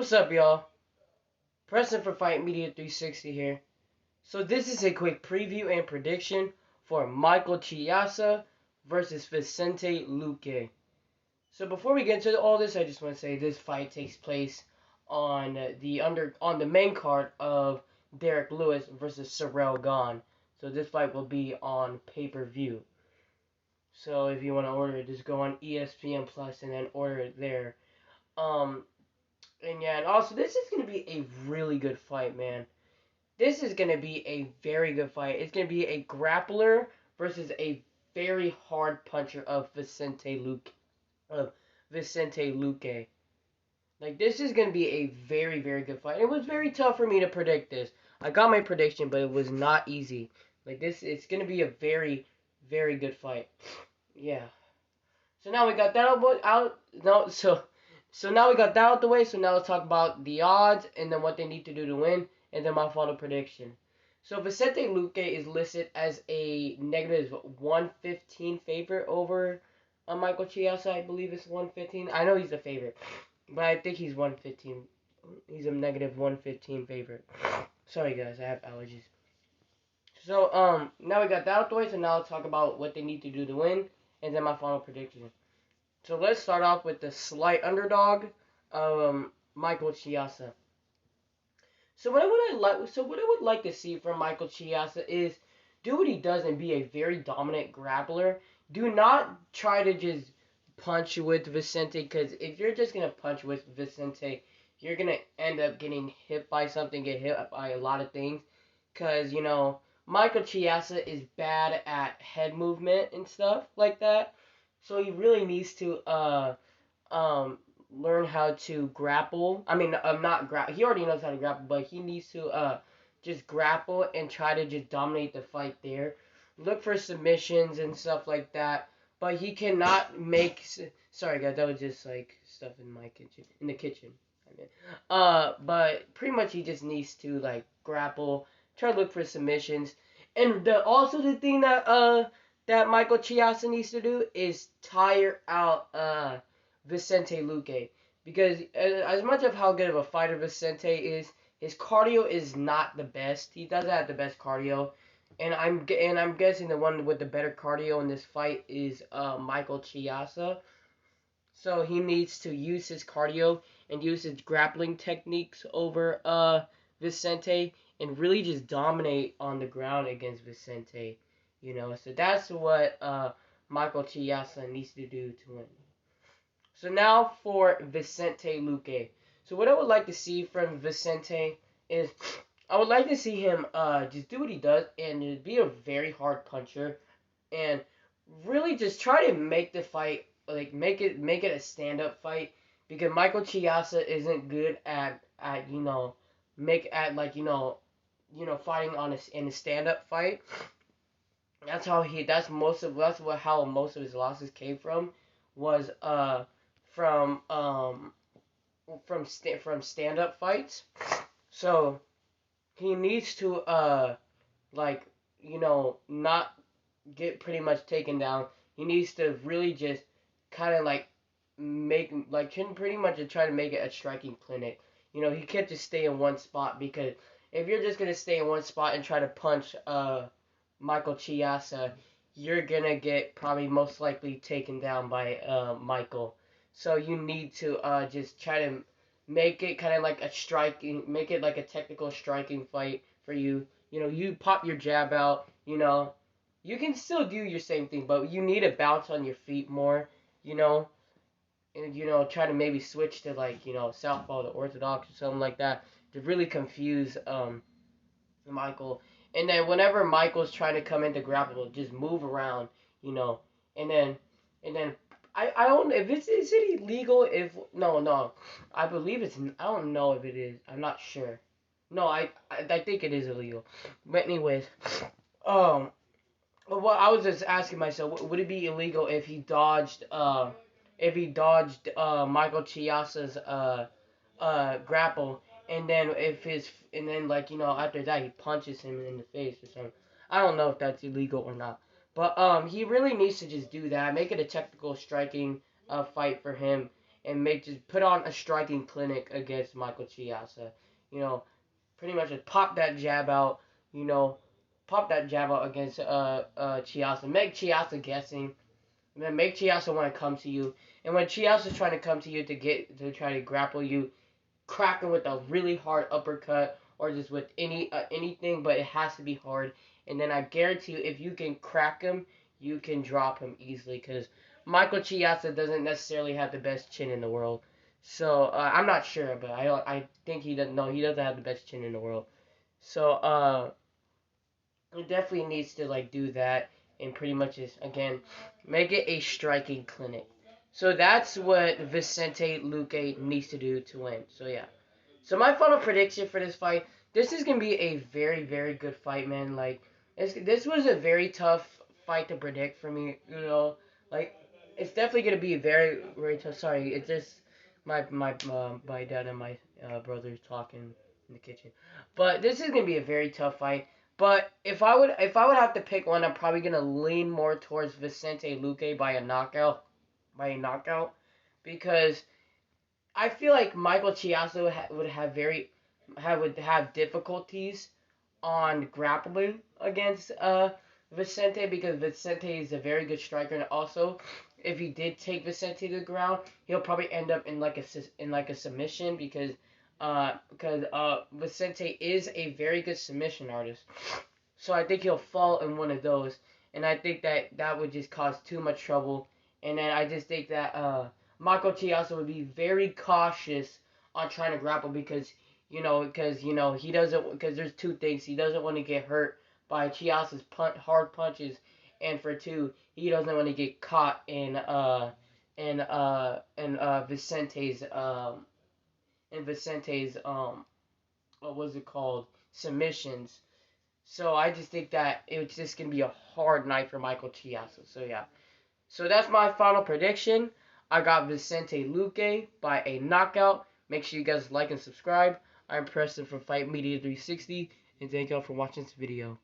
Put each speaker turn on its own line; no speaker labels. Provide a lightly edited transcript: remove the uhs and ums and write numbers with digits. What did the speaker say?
What's up, y'all? Preston for Fight Media 360 here. So this is a quick preview and prediction for Michael Chiesa versus Vicente Luque. So before we get into all this, I just want to say this fight takes place on the main card of Derek Lewis versus Sorrel Gone. So this fight will be on pay-per-view. So if you want to order it, just go on ESPN Plus and then order it there. Um, and yeah, and also this is gonna be a really good fight, man. This is gonna be a very good fight. It's gonna be a grappler versus a very hard puncher of Vicente Luque. Like this is gonna be a very very good fight. It was very tough for me to predict this. I got my prediction, but it was not easy. Like this, it's gonna be a very very good fight. Yeah. So now we got that out. No, so now we got that out the way. So now let's talk about the odds and then what they need to do to win, and then my final prediction. So Vicente Luque is listed as a negative 115 favorite over Michael Chiesa. I believe it's 115. I know he's a favorite, but I think he's 115. He's a negative 115 favorite. Sorry guys, I have allergies. So now we got that out the way. So now let's talk about what they need to do to win, and then my final prediction. So let's start off with the slight underdog, Michael Chiesa. So what I would like to see from Michael Chiesa is do what he does and be a very dominant grappler. Do not try to just punch with Vicente, because if you're just gonna punch with Vicente, you're gonna end up getting hit by something, get hit by a lot of things, because Michael Chiesa is bad at head movement and stuff like that. So he really needs to learn how to grapple. I mean, not grapple. He already knows how to grapple, but he needs to just grapple and try to just dominate the fight there. Look for submissions and stuff like that. But he cannot make. Sorry guys, that was just like stuff in my kitchen, in the kitchen. I mean, but pretty much he just needs to like grapple, try to look for submissions, and also the thing that Michael Chiesa needs to do is tire out Vicente Luque, because as much of how good of a fighter Vicente is, his cardio is not the best. He doesn't have the best cardio, and I'm guessing the one with the better cardio in this fight is Michael Chiesa. So he needs to use his cardio and use his grappling techniques over Vicente and really just dominate on the ground against Vicente. So that's what Michael Chiesa needs to do to win. So now for Vicente Luque. So what I would like to see from Vicente is I would like to see him just do what he does and be a very hard puncher and really just try to make the fight, like make it a stand up fight, because Michael Chiesa isn't good at fighting in a stand up fight. How most of his losses came from, was from stand up fights. So he needs to not get pretty much taken down. He needs to really just kind of can pretty much try to make it a striking clinic. He can't just stay in one spot, because if you're just gonna stay in one spot and try to punch Michael Chiesa, you're gonna get probably most likely taken down by Michael. So you need to just try to make it kind of like make it like a technical striking fight for you. You pop your jab out. You can still do your same thing, but you need to bounce on your feet more. And try to maybe switch to southpaw to orthodox or something like that to really confuse Michael. And then whenever Michael's trying to come into grapple, just move around, and then I don't, if is it illegal if no, I believe it's, I don't know if it is, I'm not sure. No, I think it is illegal. But anyways, well, I was just asking myself, would it be illegal if he dodged Michael Chiasa's grapple, and then after that he punches him in the face or something. I don't know if that's illegal or not, but he really needs to just do that, make it a technical striking fight for him, and just put on a striking clinic against Michael Chiesa. You know, pretty much just pop that jab out. You know, pop that jab out against Chiesa. Make Chiesa guessing. And then make Chiesa want to come to you. And when Chiesa's trying to come to you to try to grapple you, crack him with a really hard uppercut or just with anything, but it has to be hard. And then I guarantee you, if you can crack him, you can drop him easily because Michael Chiesa doesn't necessarily have the best chin in the world. So I'm not sure, but I think he doesn't. No, he doesn't have the best chin in the world. So he definitely needs to like do that and pretty much just again make it a striking clinic. So that's what Vicente Luque needs to do to win. So yeah. So my final prediction for this fight, this is gonna be a very, very good fight, man. Like, this was a very tough fight to predict for me. You know, like it's definitely gonna be very, very tough. Sorry, it's just my dad and my brothers talking in the kitchen. But this is gonna be a very tough fight. But if I would have to pick one, I'm probably gonna lean more towards Vicente Luque by a knockout, because I feel like Michael Chiesa would have difficulties on grappling against Vicente, because Vicente is a very good striker, and also if he did take Vicente to the ground, he'll probably end up in like a submission, because Vicente is a very good submission artist. So I think he'll fall in one of those, and I think that would just cause too much trouble. And then I just think that Michael Chiesa would be very cautious on trying to grapple, because he doesn't, because there's two things: he doesn't want to get hurt by Chiesa's hard punches, and for two, he doesn't want to get caught in Vicente's what was it called, submissions. So I just think that it's just gonna be a hard night for Michael Chiesa. So yeah. So that's my final prediction. I got Vicente Luque by a knockout. Make sure you guys like and subscribe. I'm Preston from Fight Media 360, and thank y'all for watching this video.